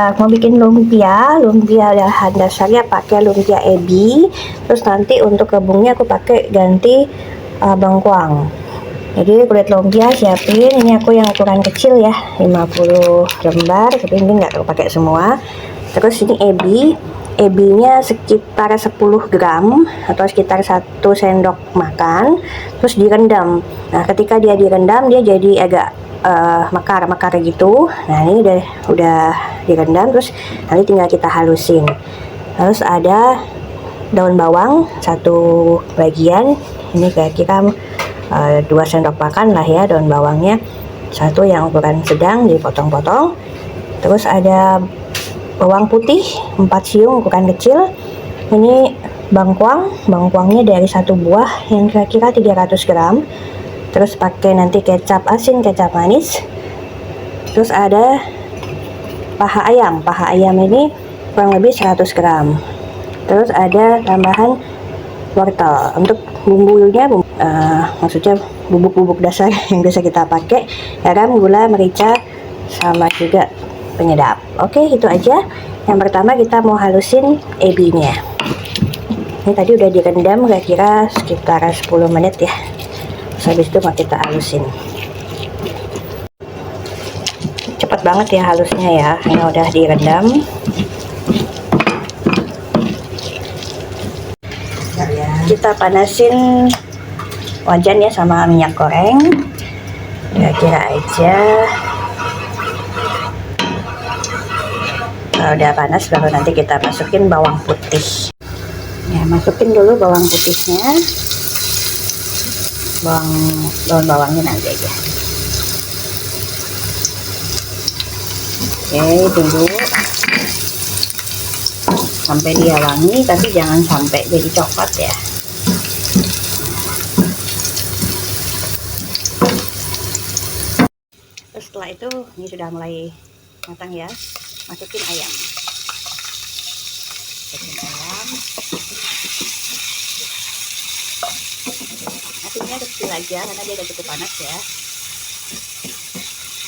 Mau bikin lumpia dasarnya pakai lumpia ebi. Terus nanti untuk rebungnya aku pakai ganti bengkuang. Jadi kulit lumpia siapin, ini aku yang ukuran kecil ya, 50 lembar, tapi ini nggak aku pakai semua. Terus ini ebinya sekitar 10 gram atau sekitar 1 sendok makan, terus direndam. Nah ketika dia direndam dia jadi agak mekar gitu. Nah ini udah direndam, terus nanti tinggal kita halusin. Terus ada daun bawang satu bagian, ini kira-kira 2 sendok makan lah ya daun bawangnya, satu yang ukuran sedang dipotong-potong. Terus ada bawang putih 4 siung ukuran kecil. Ini bengkuangnya dari satu buah yang kira-kira 300 gram. Terus pakai nanti kecap asin, kecap manis. Terus ada paha ayam ini kurang lebih 100 gram. Terus ada tambahan wortel. Untuk bumbunya maksudnya bubuk-bubuk dasar yang biasa kita pakai, garam, gula, merica, sama juga penyedap. Oke, itu aja. Yang pertama kita mau halusin ebinya. Ini tadi udah direndam kira-kira sekitar 10 menit ya. Habis itu mau kita halusin. Cepat banget ya halusnya ya, karena udah direndam. Kita panasin wajan ya sama minyak goreng. Kira-kira aja. Kalau udah panas baru nanti kita masukin bawang putih. Ya, masukin dulu bawang putihnya. Daun bawangnya nanti aja. Oke, tunggu sampai dia wangi, tapi jangan sampai jadi coklat ya. Terus setelah itu ini sudah mulai matang ya, masukin ayam. Apinya kecil aja karena dia udah cukup panas ya.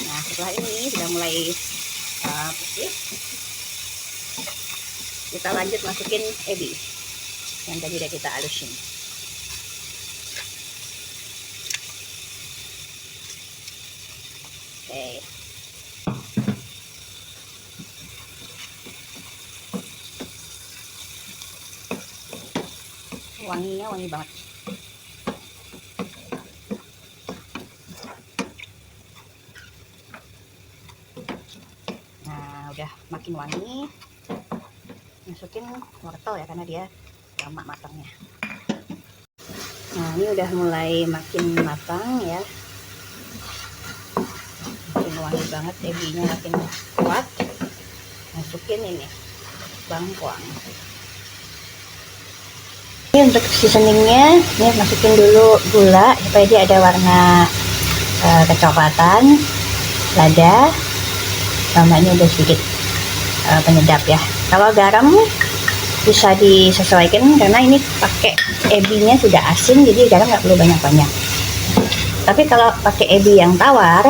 Nah setelah ini sudah mulai putih, kita lanjut masukin ebi yang tadi udah kita halusin. Oke. Wanginya wangi banget. Nah udah makin wangi, masukin wortel ya karena dia lama matangnya. Nah ini udah mulai makin matang ya, makin wangi banget, ebinya makin kuat. Masukin ini bengkuang. Ini untuk seasoningnya, ini masukin dulu gula supaya dia ada warna kecoklatan, lada, sama ini udah sedikit penyedap ya. Kalau garam bisa disesuaikan karena ini pakai ebinya sudah asin, jadi garam nggak perlu banyak-banyak. Tapi kalau pakai ebi yang tawar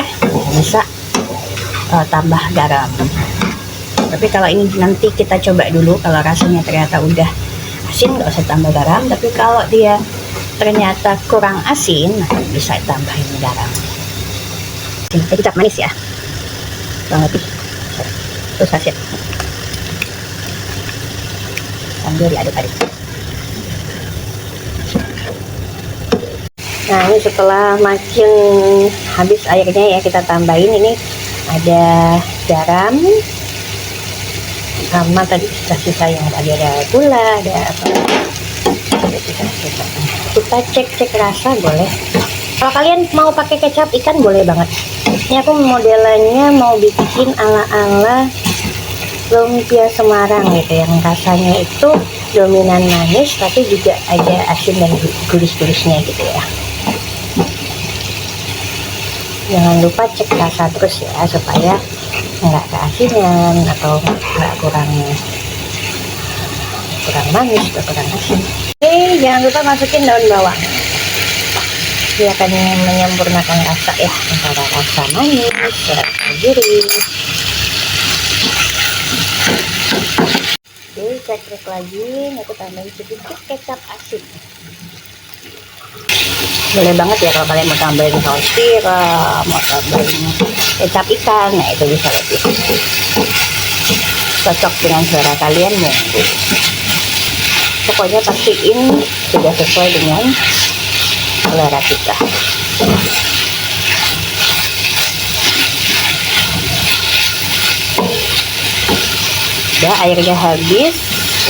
bisa tambah garam. Tapi kalau ini nanti kita coba dulu, kalau rasanya ternyata udah asin nggak usah tambah garam, tapi kalau dia ternyata kurang asin bisa tambahin garam. Ini kecap manis ya, kurang lebih. Terus hasil sambil diaduk-aduk. Nah ini setelah makin habis airnya ya, kita tambahin ini ada garam sama tadi sisa-sisa yang tadi, ada gula, ada apa, ada sisa-sisa. Kita cek rasa boleh. Kalau kalian mau pakai kecap ikan boleh banget. Ini aku modelannya mau bikin ala-ala lumpia Semarang gitu, yang rasanya itu dominan manis tapi juga ada asin dan gurih-gurihnya gitu ya. Jangan lupa cek rasa terus ya, supaya nggak keasinan atau nggak kurang manis atau kurang asin. Oke, jangan lupa masukin daun bawang. Dia akan menyempurnakan rasa ya, antara rasa manis, rasa gurih. krek-krek lagi. Aku tambahin sedikit kecap asin. Boleh banget ya kalau kalian mau tambahin saus tiram, mau tambahin kecap ikan, nah itu bisa lebih cocok dengan selera kalian mungkin. Pokoknya pastiin sudah sesuai dengan selera kita. Udah, airnya habis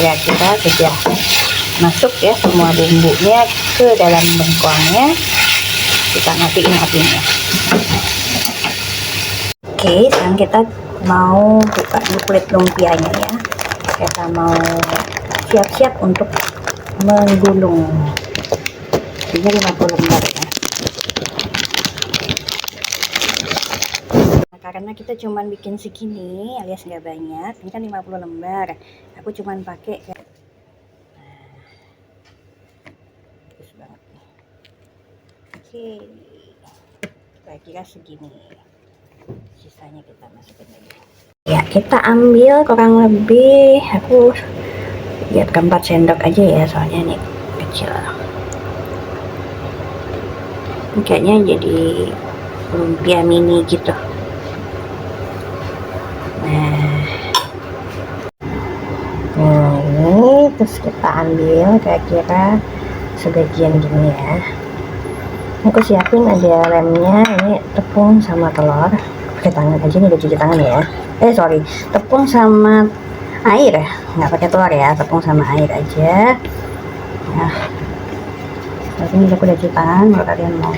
ya, kita sudah masuk ya semua bumbunya ke dalam bengkoangnya. Kita matiin apinya. Oke, sekarang kita mau buka dulu kulit lumpianya ya. Kita mau siap-siap untuk menggulung. Ini 50 lembar ya. Nah, karena kita cuman bikin segini alias nggak banyak, ini kan 50 lembar. Aku cuman pakai bagus banget nih. Oke, kira-kira segini. Sisanya kita masukin lagi. Ya, kita ambil kurang lebih, aku lihat 4 sendok aja ya, soalnya ini kecil. Ini kayaknya jadi lumpia mini gitu. Nah, ini terus kita ambil kira-kira sebagian gini ya. Aku siapin ada lemnya, ini tepung sama telur. Pakai tangan aja, ini udah cuci tangan ya. Sorry, tepung sama air ya, nggak pakai telur ya, tepung sama air aja. Nah, ini aku udah cuci tangan. Kalau kalian mau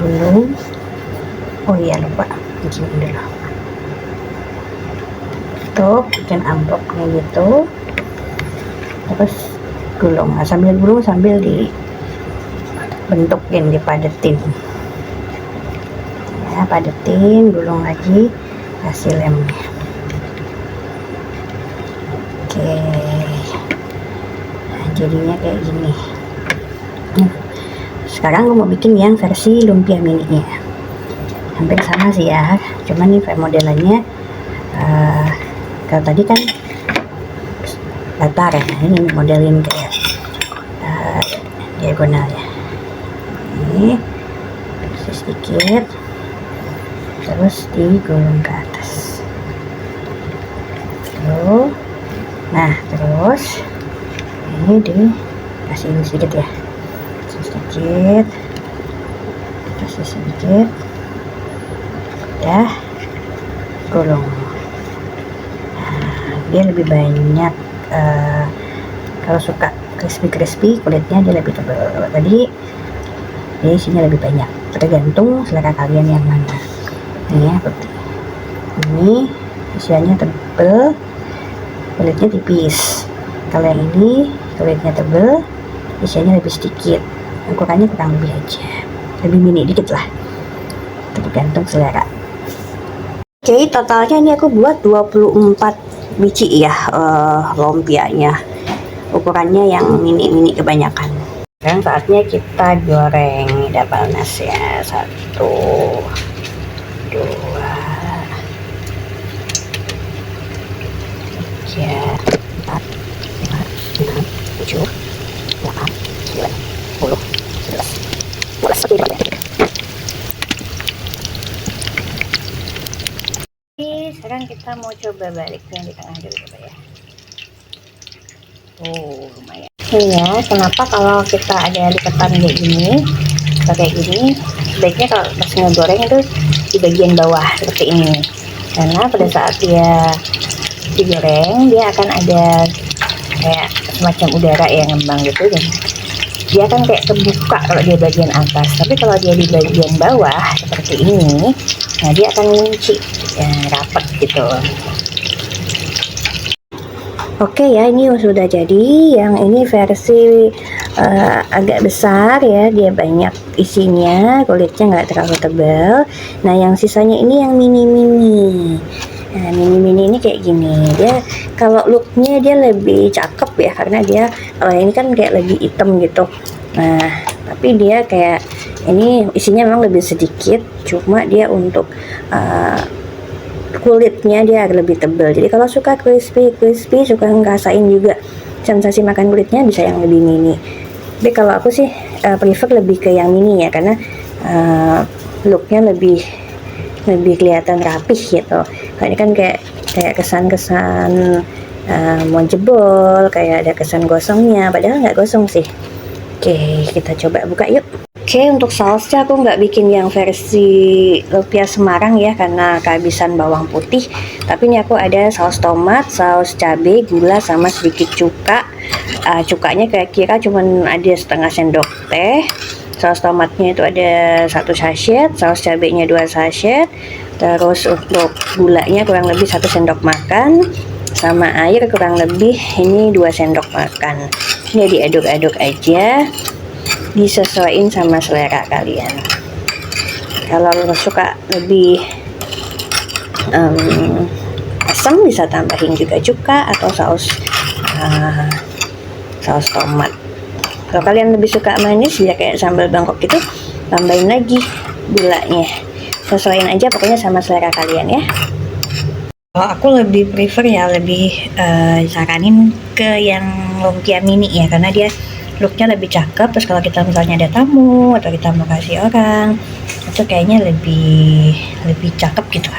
gulung, oh iya lupa cuci dulu. Tuh, bikin amplopnya gitu. Terus gulung, nah, sambil gulung sambil dibentukin, dipadetin ya, padetin, gulung lagi, kasih lemnya. Oke, nah, jadinya kayak gini. Sekarang gue mau bikin yang versi lumpia mini nya, hampir sama sih ya, cuman nih modelannya kalau tadi kan datar ya, ini modelin kayak diagonal ya. Ini sedikit, terus digulung ke atas. Tuh. Nah, terus ini dikasih sedikit ya, sedikit, kasih sedikit, udah gulung. Nah, dia lebih banyak, kalau suka crispy kulitnya dia lebih tebal. Tadi dia isinya lebih banyak, tergantung selera kalian yang mana. Ini ya, ini isiannya tebal, kulitnya tipis. Kalau yang ini kulitnya tebal, isiannya lebih sedikit. Ukurannya kurang lebih aja, lebih mini dikit lah, tergantung selera. Oke, totalnya ini aku buat 24 biji ya, lumpianya. Ukurannya yang mini-mini kebanyakan. Sekarang saatnya kita goreng. Udah panas ya. 1, 2, 3, 4, 5, 6, 7, 8, 9, 10, 11, 12. Oke, sekarang kita mau coba balik yang di tengah dulu, coba ya. Oh, lumayan. Ini ya, kenapa kalau kita ada lipatan kayak gini, kayak gini, sebaiknya kalau pas ngegoreng itu di bagian bawah seperti ini. Karena pada saat dia digoreng, dia akan ada kayak semacam udara yang ngembang gitu, dan dia kan kayak terbuka kalau dia bagian atas. Tapi kalau dia di bagian bawah seperti ini, nah dia akan ngunci ya, rapat gitu. Oke ya, ini sudah jadi. Yang ini versi agak besar ya, dia banyak isinya, kulitnya nggak terlalu tebal. Nah, yang sisanya ini yang mini-mini. Nah, mini-mini ini kayak gini. Dia kalau looknya dia lebih cakep ya, karena dia kalau ini kan kayak lebih hitam gitu. Nah, tapi dia kayak ini isinya memang lebih sedikit, cuma dia untuk kulit kulitnya dia lebih tebal. Jadi kalau suka crispy, suka ngerasain juga sensasi makan kulitnya, bisa yang lebih mini. Tapi kalau aku sih prefer lebih ke yang mini ya, karena looknya lebih kelihatan rapih gitu. Kalau ini kan kayak kesan-kesan mau jebol, kayak ada kesan gosongnya, padahal nggak gosong sih. Oke, kita coba buka yuk. Oke, untuk sausnya aku nggak bikin yang versi lumpia Semarang ya, karena kehabisan bawang putih. Tapi ini aku ada saus tomat, saus cabai, gula, sama sedikit cuka. Cukanya kira-kira cuman ada setengah sendok teh. Saus tomatnya itu ada 1 sachet, saus cabainya 2 sachet. Terus untuk gulanya kurang lebih 1 sendok makan, sama air kurang lebih ini 2 sendok makan. Ini diaduk-aduk aja, disesuaikan sama selera kalian. Kalau suka lebih asam, bisa tambahin juga cuka atau saus tomat. Kalau kalian lebih suka manis ya kayak sambal Bangkok gitu, tambahin lagi gulanya. Sesuaiin aja pokoknya sama selera kalian ya. Kalau aku lebih prefer ya, lebih saranin ke yang lumpia mini ya, karena dia looknya lebih cakep. Terus kalau kita misalnya ada tamu atau kita mau kasih orang, itu kayaknya lebih cakep gitu.